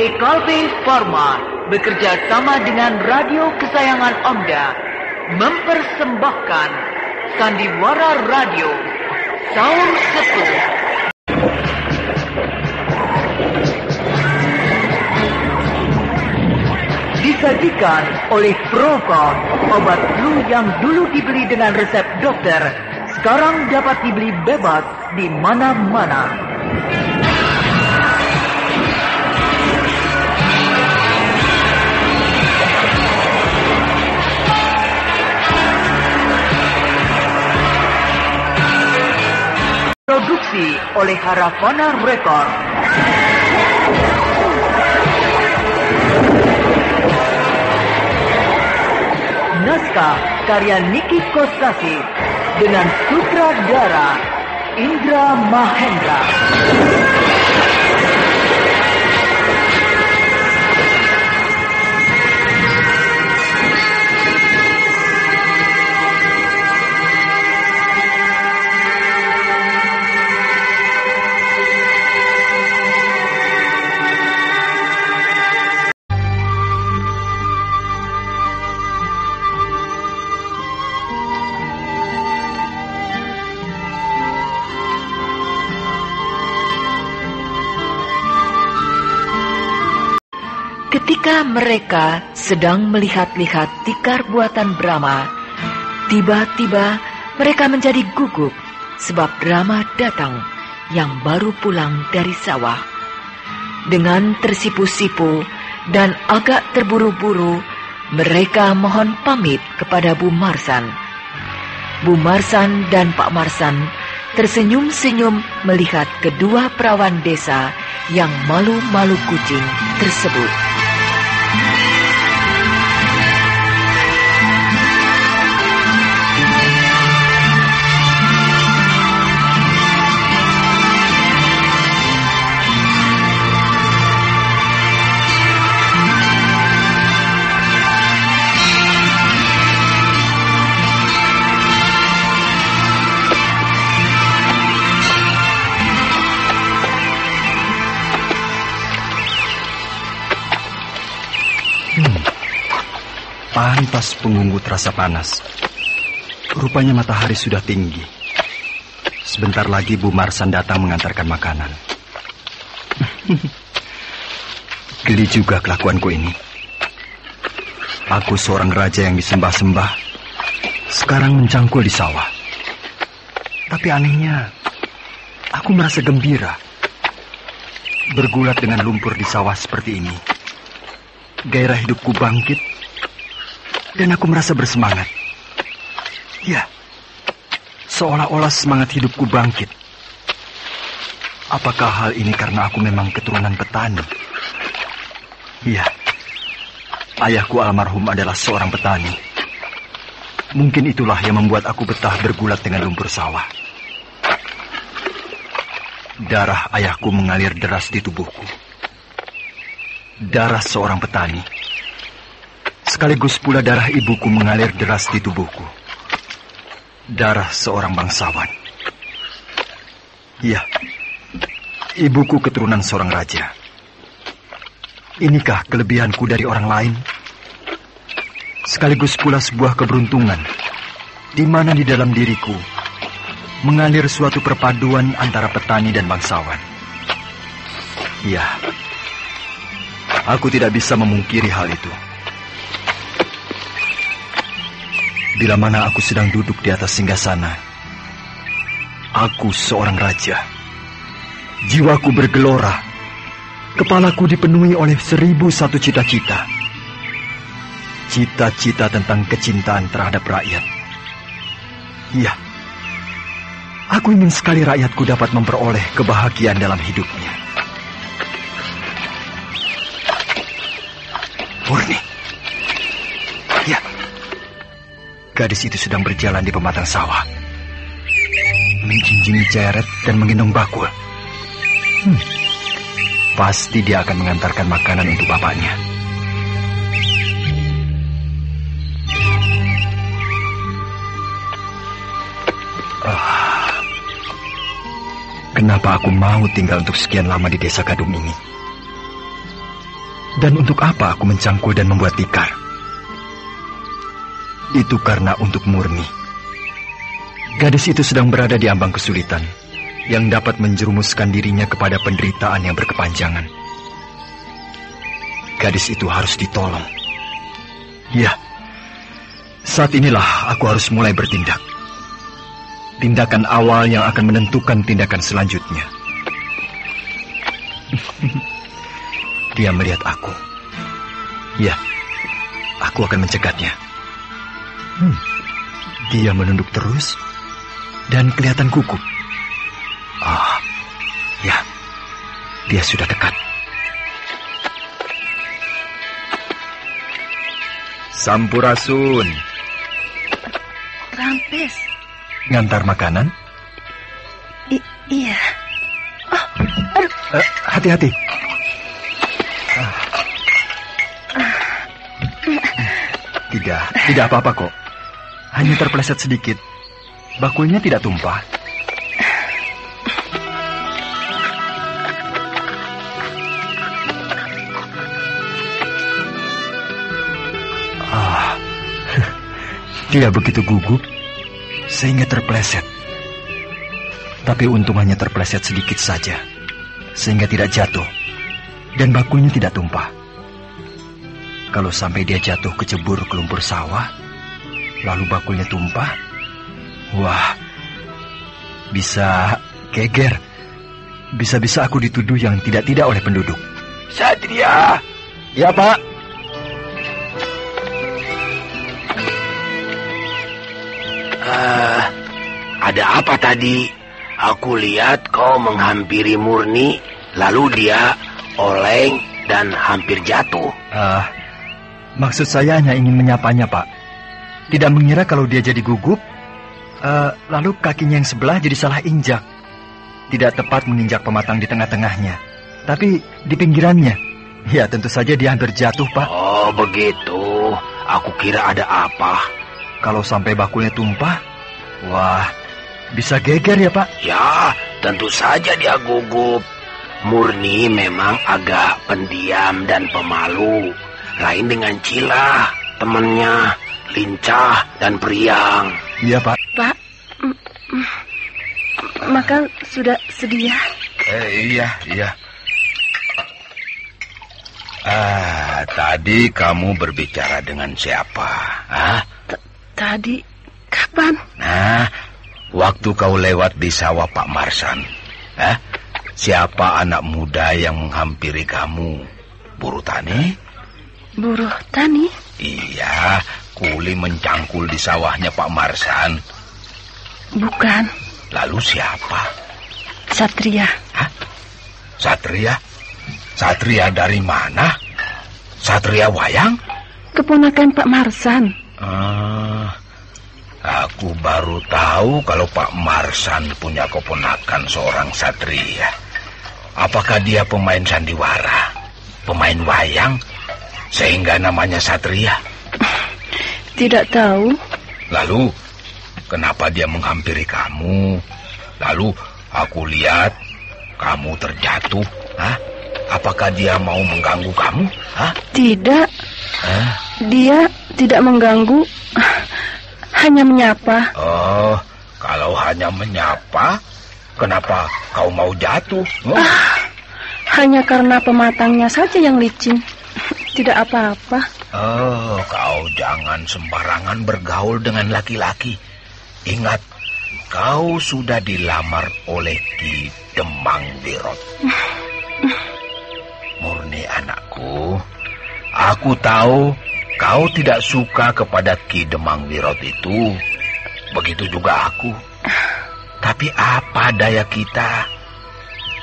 KLB Pharma bekerja sama dengan radio kesayangan Anda mempersembahkan Sandiwara Radio Saur Sepuh. Disajikan oleh Procord, obat flu yang dulu dibeli dengan resep dokter, sekarang dapat dibeli bebas di mana-mana. Produksi oleh Haravana Record. Naskah karya Niki Kosasi dengan sutradara Indra Mahendra. Ketika mereka sedang melihat-lihat tikar buatan Brahma, tiba-tiba mereka menjadi gugup sebab Brahma datang yang baru pulang dari sawah. Dengan tersipu-sipu dan agak terburu-buru, mereka mohon pamit kepada Bu Marsan. Bu Marsan dan Pak Marsan tersenyum-senyum melihat kedua perawan desa yang malu-malu kucing tersebut. Pantas pengunggut rasa panas. Rupanya matahari sudah tinggi. Sebentar lagi Bu Marsan datang mengantarkan makanan. Geli juga kelakuanku ini. Aku seorang raja yang disembah-sembah, sekarang mencangkul di sawah. Tapi anehnya, aku merasa gembira. Bergulat dengan lumpur di sawah seperti ini, gairah hidupku bangkit, dan aku merasa bersemangat. Ya, seolah-olah semangat hidupku bangkit. Apakah hal ini karena aku memang keturunan petani? Ya, ayahku almarhum adalah seorang petani. Mungkin itulah yang membuat aku betah bergulat dengan lumpur sawah. Darah ayahku mengalir deras di tubuhku. Darah seorang petani. Sekaligus pula darah ibuku mengalir deras di tubuhku. Darah seorang bangsawan. Ya, ibuku keturunan seorang raja. Inikah kelebihanku dari orang lain? Sekaligus pula sebuah keberuntungan, di mana di dalam diriku mengalir suatu perpaduan antara petani dan bangsawan. Ya, aku tidak bisa memungkiri hal itu. Bila mana aku sedang duduk di atas singgasana, aku seorang raja. Jiwaku bergelora. Kepalaku dipenuhi oleh 1001 cita-cita. Cita-cita tentang kecintaan terhadap rakyat. Iya, aku ingin sekali rakyatku dapat memperoleh kebahagiaan dalam hidupnya. Murni. Ya. Gadis itu sedang berjalan di pematang sawah, menjinjingi ceret dan menggendong bakul. Pasti dia akan mengantarkan makanan untuk bapaknya. Kenapa aku mau tinggal untuk sekian lama di desa Kadung ini? Dan untuk apa aku mencangkul dan membuat tikar? Itu karena untuk Murni. Gadis itu sedang berada di ambang kesulitan yang dapat menjerumuskan dirinya kepada penderitaan yang berkepanjangan. Gadis itu harus ditolong. Ya, saat inilah aku harus mulai bertindak. Tindakan awal yang akan menentukan tindakan selanjutnya. Dia melihat aku. Ya, aku akan mencegatnya. Dia menunduk terus dan kelihatan gugup. Ya, dia sudah dekat. Sampurasun. Rampes. Ngantar makanan? Iya. Hati-hati. Tidak apa-apa kok. Hanya terpeleset sedikit. Bakulnya tidak tumpah. Dia begitu gugup sehingga terpeleset. Tapi untung hanya terpeleset sedikit saja, sehingga tidak jatuh dan bakulnya tidak tumpah. Kalau sampai dia jatuh kecebur ke lumpur sawah, lalu bakulnya tumpah, wah, bisa geger. Bisa-bisa aku dituduh yang tidak-tidak oleh penduduk. Satria! Ya, Pak. Ada apa tadi? Aku lihat kau menghampiri Murni, lalu dia oleng dan hampir jatuh. Maksud saya hanya ingin menyapanya, Pak. Tidak mengira kalau dia jadi gugup, lalu kakinya yang sebelah jadi salah injak. Tidak tepat menginjak pematang di tengah-tengahnya, tapi di pinggirannya. Ya, tentu saja dia hampir jatuh, Pak. Oh, begitu. Aku kira ada apa. Kalau sampai bakulnya tumpah, wah, bisa geger ya, Pak? Ya, tentu saja dia gugup. Murni memang agak pendiam dan pemalu. Lain dengan Cila, temannya, lincah dan periang. Iya, Pak. Pak, makan sudah sedia? Iya. Tadi kamu berbicara dengan siapa? Tadi, kapan? Waktu kau lewat di sawah Pak Marsan. Siapa anak muda yang menghampiri kamu? Buruh tani? Buruh tani? Iya, kuli mencangkul di sawahnya Pak Marsan. Bukan. Lalu siapa? Satria. Satria? Satria dari mana? Satria Wayang? Keponakan Pak Marsan. Aku baru tahu kalau Pak Marsan punya keponakan seorang Satria. Apakah dia pemain sandiwara? Pemain wayang? Sehingga namanya Satria? Tidak tahu. Lalu, kenapa dia menghampiri kamu? Lalu, aku lihat kamu terjatuh. Apakah dia mau mengganggu kamu? Tidak. Dia tidak mengganggu. Hanya menyapa. Oh, kalau hanya menyapa, kenapa kau mau jatuh? Hanya karena pematangnya saja yang licin. Tidak apa-apa. Oh, kau jangan sembarangan bergaul dengan laki-laki. Ingat, kau sudah dilamar oleh Ki Demang Wirot. Murni anakku, aku tahu kau tidak suka kepada Ki Demang Wirot itu. Begitu juga aku. Tapi apa daya kita?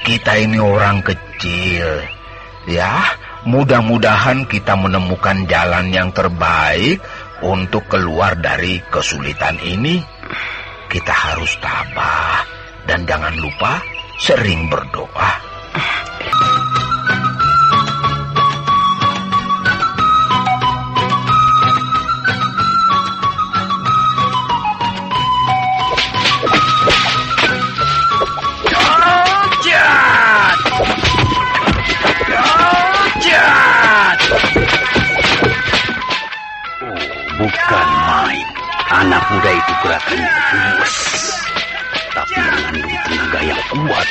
Kita ini orang kecil. Ya, mudah-mudahan kita menemukan jalan yang terbaik untuk keluar dari kesulitan ini. Kita harus tabah dan jangan lupa sering berdoa. Bukan main. Anak muda itu gerakannya luwes, tapi mengandung tenaga yang kuat.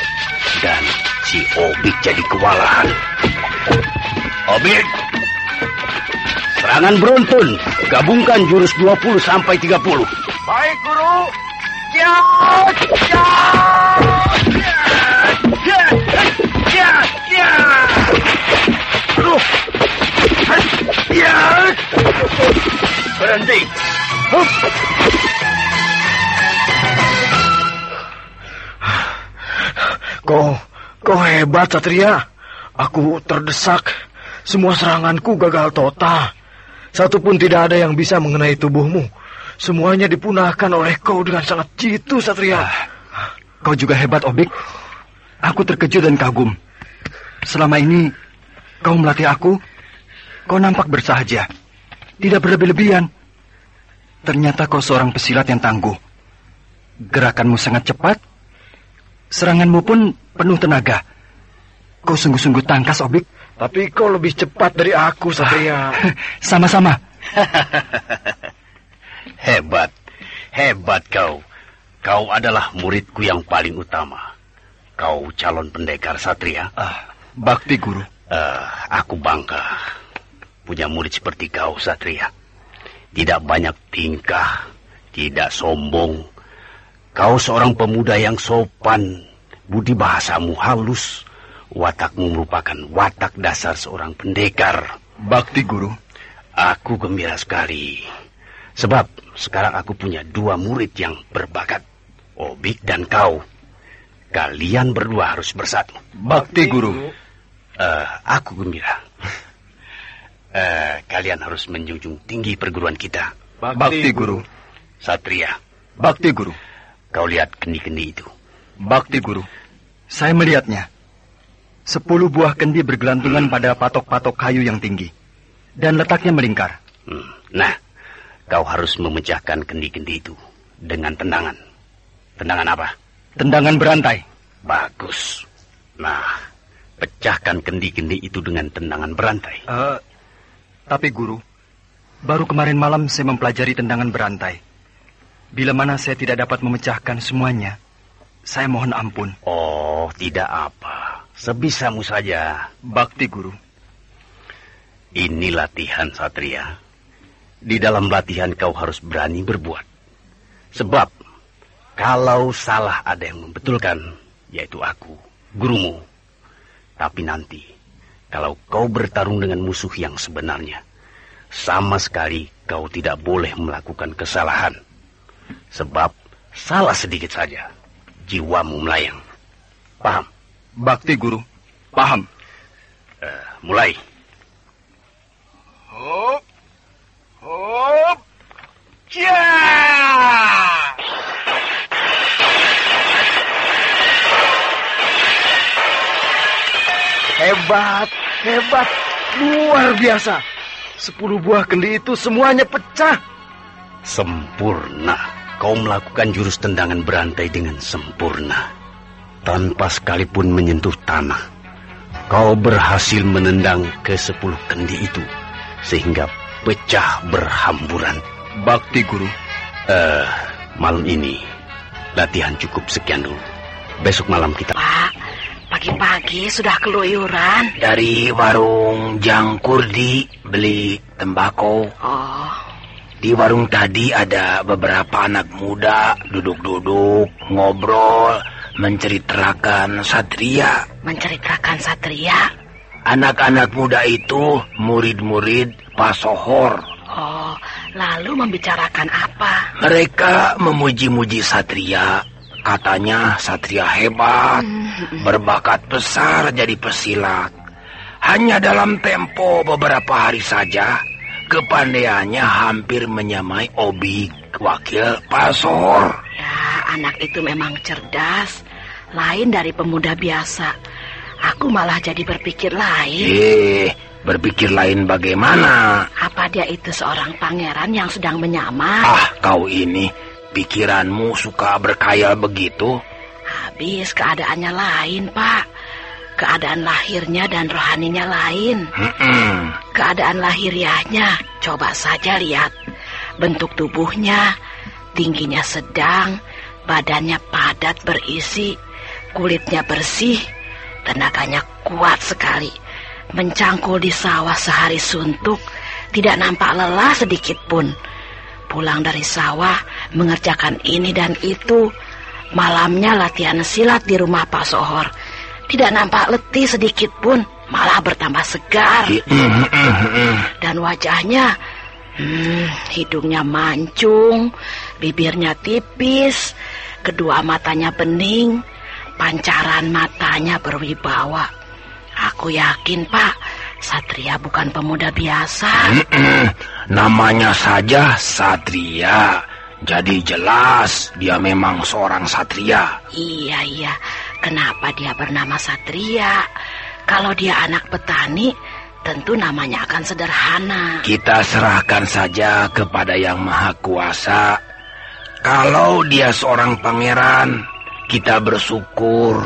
Dan si Obik jadi kewalahan. Obik, serangan beruntun. Gabungkan jurus 20 sampai 30. Baik, Guru. Ya. Aduh. Ya. Berhenti. Kau hebat, Satria. Aku terdesak. Semua seranganku gagal total. Satu pun tidak ada yang bisa mengenai tubuhmu. Semuanya dipunahkan oleh kau dengan sangat jitu, Satria. Kau juga hebat, Obik. Aku terkejut dan kagum. Selama ini kau melatih aku, kau nampak bersahaja, tidak berlebih-lebihan. Ternyata kau seorang pesilat yang tangguh. Gerakanmu sangat cepat, seranganmu pun penuh tenaga. Kau sungguh-sungguh tangkas, Obik. Tapi kau lebih cepat dari aku, Satria. Sama-sama. Hebat kau. Kau adalah muridku yang paling utama. Kau calon pendekar, Satria. Bakti, Guru. Aku bangga punya murid seperti kau, Satria. Tidak banyak tingkah, tidak sombong. Kau seorang pemuda yang sopan, budi bahasamu halus. Watakmu merupakan watak dasar seorang pendekar. Bakti, Guru. Aku gembira sekali. Sebab sekarang aku punya 2 murid yang berbakat. Obik dan kau. Kalian berdua harus bersatu. Bakti, Guru. Aku gembira. Kalian harus menjunjung tinggi perguruan kita. Bakti, Guru. Satria. Bakti, Guru. Kau lihat kendi-kendi itu. Bakti, Guru. Saya melihatnya. 10 buah kendi bergelantungan pada patok-patok kayu yang tinggi. Dan letaknya melingkar. Nah, kau harus memecahkan kendi-kendi itu dengan tendangan. Tendangan apa? Tendangan berantai. Bagus. Nah, pecahkan kendi-kendi itu dengan tendangan berantai. Tapi Guru, baru kemarin malam saya mempelajari tendangan berantai. Bila mana saya tidak dapat memecahkan semuanya, saya mohon ampun. Oh, tidak apa. Sebisamu saja. Bakti, Guru. Ini latihan, Satria. Di dalam latihan kau harus berani berbuat. Sebab, kalau salah ada yang membetulkan, yaitu aku, gurumu. Tapi nanti, kalau kau bertarung dengan musuh yang sebenarnya, sama sekali kau tidak boleh melakukan kesalahan. Sebab, salah sedikit saja, jiwamu melayang. Paham? Bakti, Guru. Paham. Mulai. Hop. Hop. Ya. Hebat. Luar biasa. 10 buah kendi itu semuanya pecah. Sempurna. Kau melakukan jurus tendangan berantai dengan sempurna. Tanpa sekalipun menyentuh tanah. Kau berhasil menendang ke 10 kendi itu. Sehingga pecah berhamburan. Bakti, Guru. Malam ini latihan cukup sekian dulu. Besok malam kita... Pak, pagi-pagi sudah keluyuran. Dari warung Jangkurdi beli tembakau. Oh. Di warung tadi ada beberapa anak muda duduk-duduk, ngobrol, menceritakan Satria. Menceritakan Satria? Anak-anak muda itu murid-murid Pak Sohor. Oh, lalu membicarakan apa? Mereka memuji-muji Satria. Katanya Satria hebat, berbakat besar jadi pesilat. Hanya dalam tempo beberapa hari saja, kepandaiannya hampir menyamai Obik, wakil Pak Sohor. Ya, anak itu memang cerdas. Lain dari pemuda biasa. Aku malah jadi berpikir lain. Berpikir lain bagaimana? Apa dia itu seorang pangeran yang sedang menyamar? Kau ini, pikiranmu suka berkhayal begitu? Habis keadaannya lain, Pak. Keadaan lahirnya dan rohaninya lain. Keadaan lahiriahnya, coba saja lihat. Bentuk tubuhnya, tingginya sedang, badannya padat berisi, kulitnya bersih, tenaganya kuat sekali. Mencangkul di sawah sehari suntuk, tidak nampak lelah sedikit pun. Pulang dari sawah, mengerjakan ini dan itu. Malamnya latihan silat di rumah Pak Sohor. Tidak nampak letih sedikit pun, malah bertambah segar. Dan wajahnya, hidungnya mancung, bibirnya tipis, kedua matanya bening, pancaran matanya berwibawa. Aku yakin, Pak, Satria bukan pemuda biasa. Namanya saja Satria, jadi jelas dia memang seorang satria. Iya. Kenapa dia bernama Satria? Kalau dia anak petani, tentu namanya akan sederhana. Kita serahkan saja kepada Yang Maha Kuasa. Kalau dia seorang pangeran, kita bersyukur.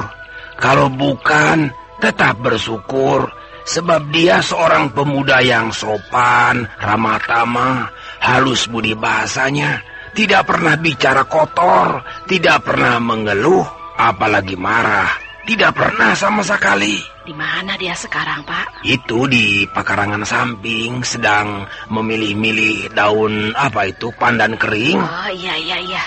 Kalau bukan, tetap bersyukur. Sebab dia seorang pemuda yang sopan, ramah tamah, halus budi bahasanya, tidak pernah bicara kotor, tidak pernah mengeluh, apalagi marah. Tidak pernah sama sekali. Di mana dia sekarang, Pak? Itu di pekarangan samping, sedang memilih-milih daun apa itu, pandan kering. Oh, iya.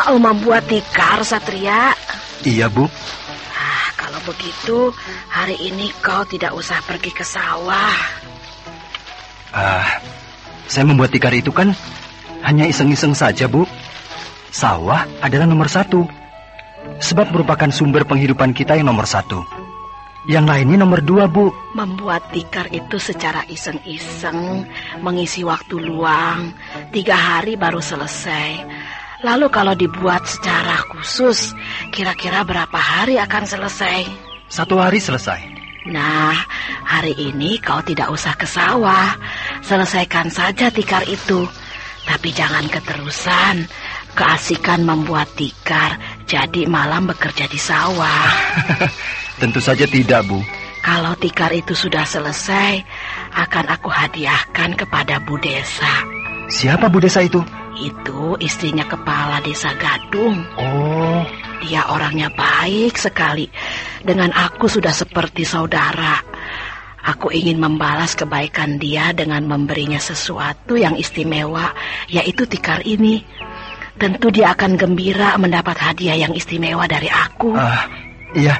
Mau membuat tikar, Satria? Iya, Bu. Kalau begitu, hari ini kau tidak usah pergi ke sawah. Saya membuat tikar itu kan hanya iseng-iseng saja, Bu. Sawah adalah nomor 1. Sebab merupakan sumber penghidupan kita yang nomor 1. Yang lainnya nomor 2, Bu. Membuat tikar itu secara iseng-iseng, mengisi waktu luang, 3 hari baru selesai. Lalu kalau dibuat secara khusus, kira-kira berapa hari akan selesai? 1 hari selesai. Nah, hari ini kau tidak usah ke sawah. Selesaikan saja tikar itu. Tapi jangan keterusan. Keasikan membuat tikar, jadi malam bekerja di sawah. Tentu saja tidak, Bu. Kalau tikar itu sudah selesai, akan aku hadiahkan kepada Bu Desa. Siapa Bu Desa itu? Itu istrinya kepala desa Gadung. Oh. Dia orangnya baik sekali. Dengan aku sudah seperti saudara. Aku ingin membalas kebaikan dia dengan memberinya sesuatu yang istimewa, yaitu tikar ini. Tentu dia akan gembira mendapat hadiah yang istimewa dari aku. Iya,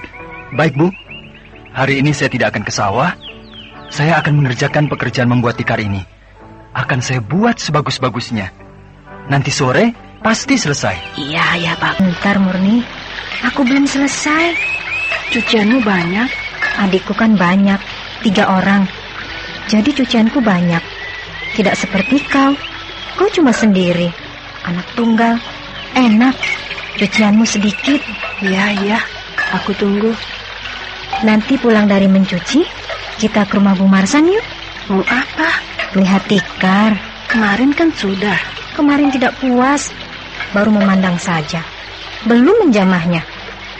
baik Bu. Hari ini saya tidak akan ke sawah. Saya akan mengerjakan pekerjaan membuat tikar ini. Akan saya buat sebagus-bagusnya. Nanti sore pasti selesai. Iya, Pak. Bentar, Murni. Aku belum selesai. Cucianmu banyak. Adikku kan banyak, 3 orang. Jadi cucianku banyak. Tidak seperti kau. Kau cuma sendiri. Anak tunggal. Enak. Cucianmu sedikit. Iya. Aku tunggu. Nanti pulang dari mencuci, kita ke rumah Bu Marsan yuk. Mau apa? Lihat tikar. Kemarin kan sudah. Kemarin tidak puas, baru memandang saja, belum menjamahnya.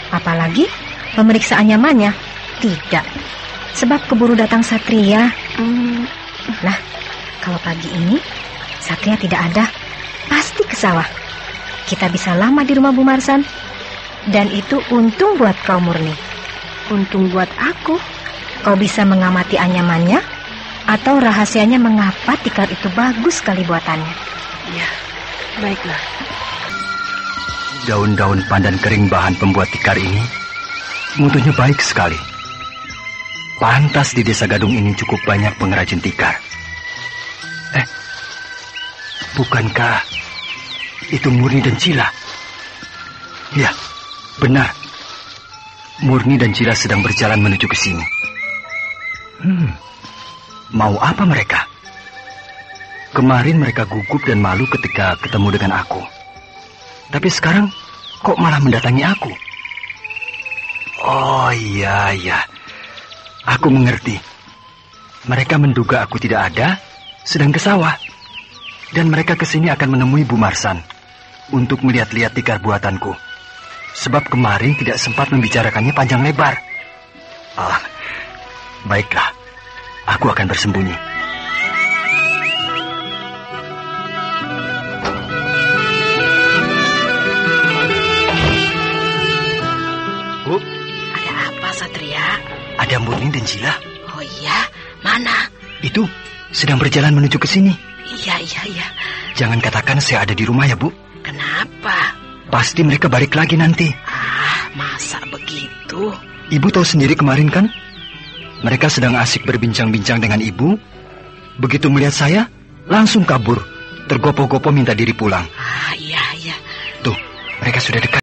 Apalagi pemeriksaan nyamannya, tidak. Sebab keburu datang Satria. Nah, kalau pagi ini Satria tidak ada, pasti ke sawah. Kita bisa lama di rumah Bu Marsan. Dan itu untung buat kau, Murni. Untung buat aku. Kau bisa mengamati anyamannya, atau rahasianya mengapa tikar itu bagus sekali buatannya. Ya, baiklah. Daun-daun pandan kering bahan pembuat tikar ini mutunya baik sekali. Pantas di desa Gadung ini cukup banyak pengrajin tikar. Bukankah itu Murni dan Cila? Ya, benar. Murni dan Cila sedang berjalan menuju ke sini. Mau apa mereka? Kemarin mereka gugup dan malu ketika ketemu dengan aku. Tapi sekarang kok malah mendatangi aku? Oh iya. Aku mengerti. Mereka menduga aku tidak ada, sedang ke sawah. Dan mereka kesini akan menemui Bu Marsan untuk melihat-lihat tikar buatanku. Sebab kemarin tidak sempat membicarakannya panjang lebar. Baiklah. Aku akan bersembunyi. Bu, Ada apa, Satria? ada Murni dan Cila. Oh iya, mana? Itu sedang berjalan menuju ke sini. Iya. Jangan katakan saya ada di rumah ya, Bu. Kenapa? Pasti mereka balik lagi nanti. Masa begitu? Ibu tahu sendiri kemarin kan? Mereka sedang asik berbincang-bincang dengan ibu. Begitu melihat saya, langsung kabur. Tergopoh-gopoh minta diri pulang. Iya. Tuh, mereka sudah dekat.